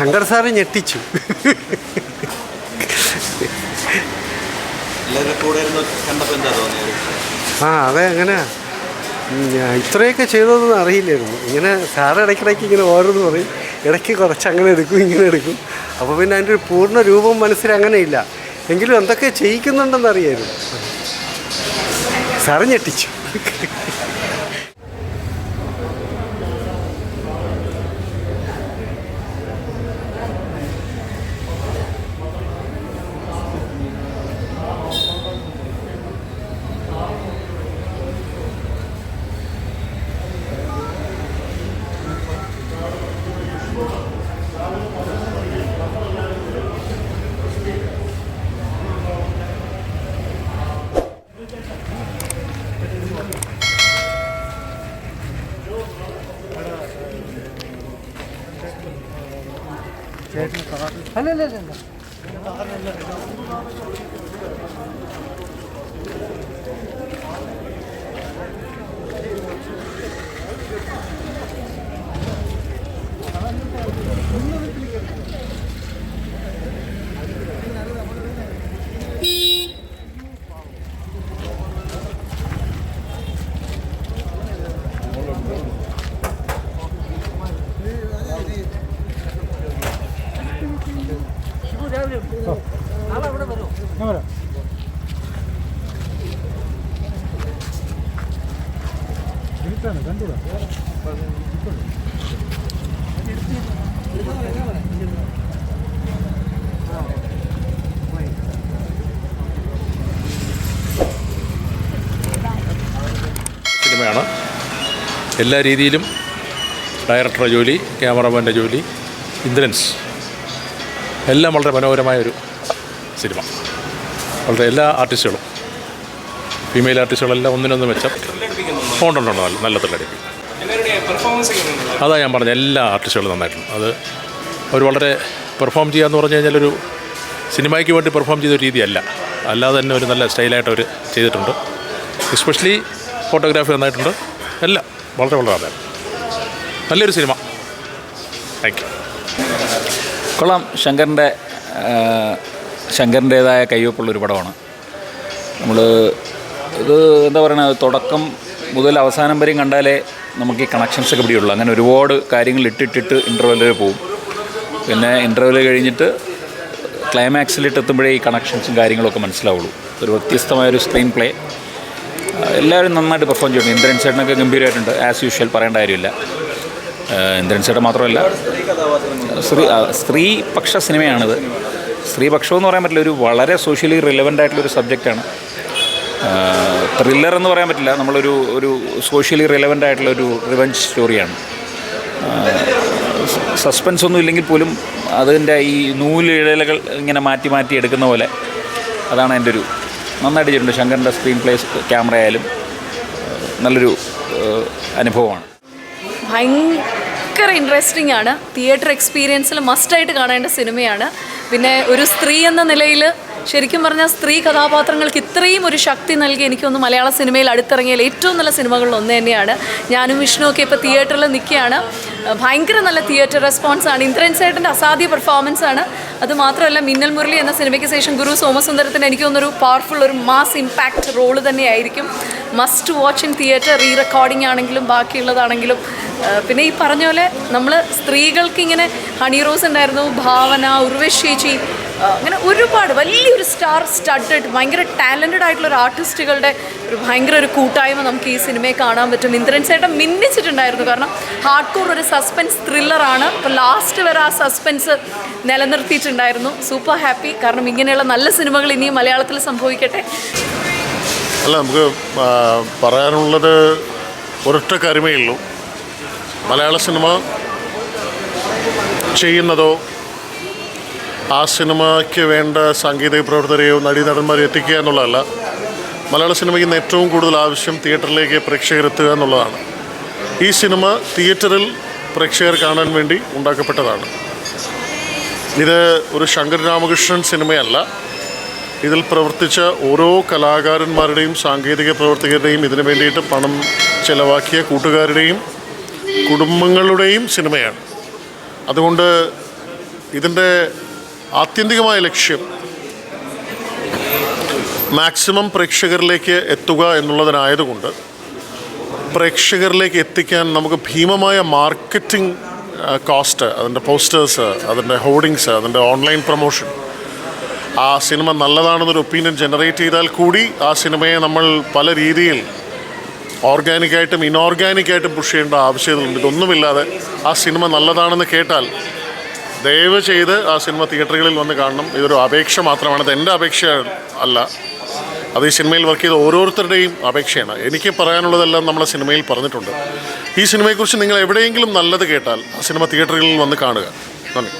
Shankar sir ഞെട്ടിച്ചു. അതെ അങ്ങനെ ഇത്രയൊക്കെ ചെയ്തതൊന്നും അറിയില്ലായിരുന്നു. ഇങ്ങനെ സാറ് ഇടയ്ക്കിടയ്ക്ക് ഇങ്ങനെ ഓരോന്ന് പറയും, ഇടയ്ക്ക് കുറച്ച് അങ്ങനെ എടുക്കും ഇങ്ങനെ എടുക്കും. അപ്പോൾ പിന്നെ അതിൻ്റെ ഒരു പൂർണ്ണ രൂപം മനസ്സിൽ അങ്ങനെയില്ല, എങ്കിലും എന്തൊക്കെ ചെയ്യിക്കുന്നുണ്ടെന്ന് അറിയായിരുന്നു. സാറ് ഞെട്ടിച്ചു. അല്ലല്ല സിനിമയാണ്. എല്ലാ രീതിയിലും ഡയറക്ടറുടെ ജോലി, ക്യാമറമാൻ്റെ ജോലി, ഇന്ദ്രൻസ് എല്ലാം വളരെ മനോഹരമായൊരു സിനിമ. വളരെ എല്ലാ ആർട്ടിസ്റ്റുകളും, ഫീമെയിൽ ആർട്ടിസ്റ്റുകളെല്ലാം ഒന്നിനൊന്ന് മെച്ചം ഉണ്ടുണ്ടോ നല്ല തൊഴിലടിപ്പിക്കും. അതാ ഞാൻ പറഞ്ഞ എല്ലാ ആർട്ടിസ്റ്റുകളും നന്നായിട്ടുണ്ട്. അത് അവർ വളരെ പെർഫോം ചെയ്യുക എന്ന് പറഞ്ഞു കഴിഞ്ഞാൽ ഒരു സിനിമയ്ക്ക് വേണ്ടി പെർഫോം ചെയ്ത രീതിയല്ല, അല്ലാതെ തന്നെ ഒരു നല്ല സ്റ്റൈലായിട്ട് അവർ ചെയ്തിട്ടുണ്ട്. എസ്പെഷ്യലി ഫോട്ടോഗ്രാഫി നന്നായിട്ടുണ്ട്. എല്ലാം വളരെ വളരെ നന്നായിരുന്നു. നല്ലൊരു സിനിമ. Thank you. കൊള്ളാം. ശങ്കറിൻ്റേതായ കയ്യൊപ്പുള്ളൊരു പടമാണ്. നമ്മൾ ഇത് എന്താ പറയുക, തുടക്കം മുതൽ അവസാനം വരെയും കണ്ടാലേ നമുക്ക് ഈ കണക്ഷൻസൊക്കെ പിടിയുള്ളൂ. അങ്ങനെ ഒരുപാട് കാര്യങ്ങൾ ഇട്ടിട്ട് ഇൻ്റർവെൽ വരെ പോകും. പിന്നെ ഇൻ്റർവെൽ കഴിഞ്ഞിട്ട് ക്ലൈമാക്സിലിട്ട് എത്തുമ്പോഴേ ഈ കണക്ഷൻസും കാര്യങ്ങളൊക്കെ മനസ്സിലാവുള്ളൂ. ഒരു വ്യത്യസ്തമായൊരു സ്ക്രീൻ പ്ലേ. എല്ലാവരും നന്നായിട്ട് പെർഫോം ചെയ്യുന്നു. ഇന്ദ്രൻ ചേട്ടനൊക്കെ ഗംഭീരമായിട്ടുണ്ട്, ആസ് യൂഷ്വൽ, പറയേണ്ട കാര്യമില്ല. ഇന്ദ്രൻ ചേട്ടൻ മാത്രമല്ല, സ്ത്രീപക്ഷ സിനിമയാണിത്. സ്ത്രീപക്ഷം എന്ന് പറയാൻ പറ്റില്ല, ഒരു വളരെ സോഷ്യലി റിലവൻ്റ് ആയിട്ടുള്ളൊരു സബ്ജക്റ്റാണ്. ത്രില്ലർ എന്ന് പറയാൻ പറ്റില്ല, ഒരു സോഷ്യലി റിലവൻ്റ് ആയിട്ടുള്ളൊരു റിവെഞ്ച് സ്റ്റോറിയാണ്. സസ്പെൻസ് ഒന്നും ഇല്ലെങ്കിൽ പോലും അതിൻ്റെ ഈ നൂലിഴലുകൾ ഇങ്ങനെ മാറ്റി മാറ്റി എടുക്കുന്ന പോലെ, അതാണ് എൻ്റെ ഒരു നന്നായിട്ട് ചെയ്തിട്ടുണ്ട്. ശങ്കറിൻ്റെ സ്ക്രീൻ പ്ലേ, ക്യാമറ ആയാലും നല്ലൊരു അനുഭവമാണ്. ഭയങ്കര ഇൻട്രസ്റ്റിംഗ് ആണ്. തിയേറ്റർ എക്സ്പീരിയൻസിൽ മസ്റ്റായിട്ട് കാണേണ്ട സിനിമയാണ്. പിന്നെ ഒരു സ്ത്രീ എന്ന നിലയിൽ ശരിക്കും പറഞ്ഞാൽ സ്ത്രീ കഥാപാത്രങ്ങൾക്ക് ഇത്രയും ഒരു ശക്തി നൽകി എനിക്കൊന്ന് മലയാള സിനിമയിൽ അടുത്തിറങ്ങിയാൽ ഏറ്റവും നല്ല സിനിമകളിൽ ഒന്ന് തന്നെയാണ്. ഞാനും വിഷ്ണുവൊക്കെ ഇപ്പോൾ തിയേറ്ററിൽ നിൽക്കുകയാണ്. ഭയങ്കര നല്ല തിയേറ്റർ റെസ്പോൺസാണ്. ഇന്ദ്രൻ ചേട്ടൻ്റെ അസാധ്യ പെർഫോമൻസാണ്. അതുമാത്രമല്ല, മിന്നൽ മുരളി എന്ന സിനിമയ്ക്ക് ശേഷം ഗുരു സോമസുന്ദരത്തിന് എനിക്ക് തോന്നുന്നൊരു പവർഫുൾ, ഒരു മാസ് ഇമ്പാക്റ്റ് റോള് തന്നെയായിരിക്കും. Must watch in theatre. Re recording ആണെങ്കിലും ബാക്കിയുള്ളതാണെങ്കിലും. പിന്നെ ഈ പറഞ്ഞ പോലെ നമ്മൾ സ്ത്രീകൾക്ക് ഇങ്ങനെ ഹണി റോസ് ഉണ്ടായിരുന്നു, ഭാവന, ഉർവശി, അങ്ങനെ ഒരുപാട് വലിയൊരു സ്റ്റാർ സ്റ്റഡഡ് ഭയങ്കര ടാലൻറ്റഡ് ആയിട്ടുള്ളൊരു ആർട്ടിസ്റ്റുകളുടെ ഒരു ഭയങ്കര ഒരു കൂട്ടായ്മ നമുക്ക് ഈ സിനിമയെ കാണാൻ പറ്റും. ഇന്ദ്രൻ ചേട്ടൻ മിന്നിച്ചിട്ടുണ്ടായിരുന്നു. കാരണം ഹാർഡ് കോർ ഒരു സസ്പെൻസ് ത്രില്ലറാണ്. അപ്പോൾ ലാസ്റ്റ് വരെ ആ സസ്പെൻസ് നിലനിർത്തിയിട്ടുണ്ടായിരുന്നു. Super happy. കാരണം ഇങ്ങനെയുള്ള നല്ല സിനിമകൾ ഇനിയും മലയാളത്തിൽ സംഭവിക്കട്ടെ. അല്ല, നമുക്ക് പറയാനുള്ളത് ഒരൊറ്റ കാര്യമേ ഉള്ളൂ. മലയാള സിനിമ ചെയ്യുന്നതോ ആ സിനിമയ്ക്ക് വേണ്ട സാങ്കേതിക പ്രവർത്തകരെയോ നടീനടന്മാരെയോ എത്തിക്കുക എന്നുള്ളതല്ല. മലയാള സിനിമയ്ക്ക് ഇന്ന് ഏറ്റവും കൂടുതൽ ആവശ്യം തിയേറ്ററിലേക്ക് പ്രേക്ഷകരെത്തുക എന്നുള്ളതാണ്. ഈ സിനിമ തിയേറ്ററിൽ പ്രേക്ഷകർ കാണാൻ വേണ്ടി ഉണ്ടാക്കപ്പെട്ടതാണ്. ഇത് ഒരു ശങ്കർ രാമകൃഷ്ണൻ സിനിമയല്ല. ഇതിൽ പ്രവർത്തിച്ച ഓരോ കലാകാരന്മാരുടെയും സാങ്കേതിക പ്രവർത്തകരുടെയും ഇതിനു വേണ്ടിയിട്ട് പണം ചെലവാക്കിയ കൂട്ടുകാരുടെയും കുടുംബങ്ങളുടെയും സിനിമയാണ്. അതുകൊണ്ട് ഇതിൻ്റെ ആത്യന്തികമായ ലക്ഷ്യം മാക്സിമം പ്രേക്ഷകരിലേക്ക് എത്തുക എന്നുള്ളതിനായതുകൊണ്ട് പ്രേക്ഷകരിലേക്ക് എത്തിക്കാൻ നമുക്ക് ഭീമമായ മാർക്കറ്റിംഗ് കോസ്റ്റ്, അതിൻ്റെ പോസ്റ്റേഴ്സ്, അതിൻ്റെ ഹോർഡിങ്സ്, അതിൻ്റെ ഓൺലൈൻ പ്രൊമോഷൻ, ആ സിനിമ നല്ലതാണെന്നൊരു ഒപ്പീനിയൻ ജനറേറ്റ് ചെയ്താൽ കൂടി ആ സിനിമയെ നമ്മൾ പല രീതിയിൽ ഓർഗാനിക്കായിട്ടും ഇനോർഗാനിക്കായിട്ടും പുഷ് ചെയ്യേണ്ട ആവശ്യങ്ങളുണ്ട്. ഇതൊന്നുമില്ലാതെ ആ സിനിമ നല്ലതാണെന്ന് കേട്ടാൽ ദയവ് ചെയ്ത് ആ സിനിമ തിയേറ്ററുകളിൽ വന്ന് കാണണം. ഇതൊരു അപേക്ഷ മാത്രമാണ്, ഇത് എൻ്റെ അപേക്ഷ അല്ല, അത് ഈ സിനിമയിൽ വർക്ക് ചെയ്ത ഓരോരുത്തരുടെയും അപേക്ഷയാണ്. എനിക്ക് പറയാനുള്ളതെല്ലാം നമ്മളെ സിനിമയിൽ പറഞ്ഞിട്ടുണ്ട്. ഈ സിനിമയെക്കുറിച്ച് നിങ്ങൾ എവിടെയെങ്കിലും നല്ലത് കേട്ടാൽ ആ സിനിമ തിയേറ്ററുകളിൽ വന്ന് കാണുക. നന്ദി.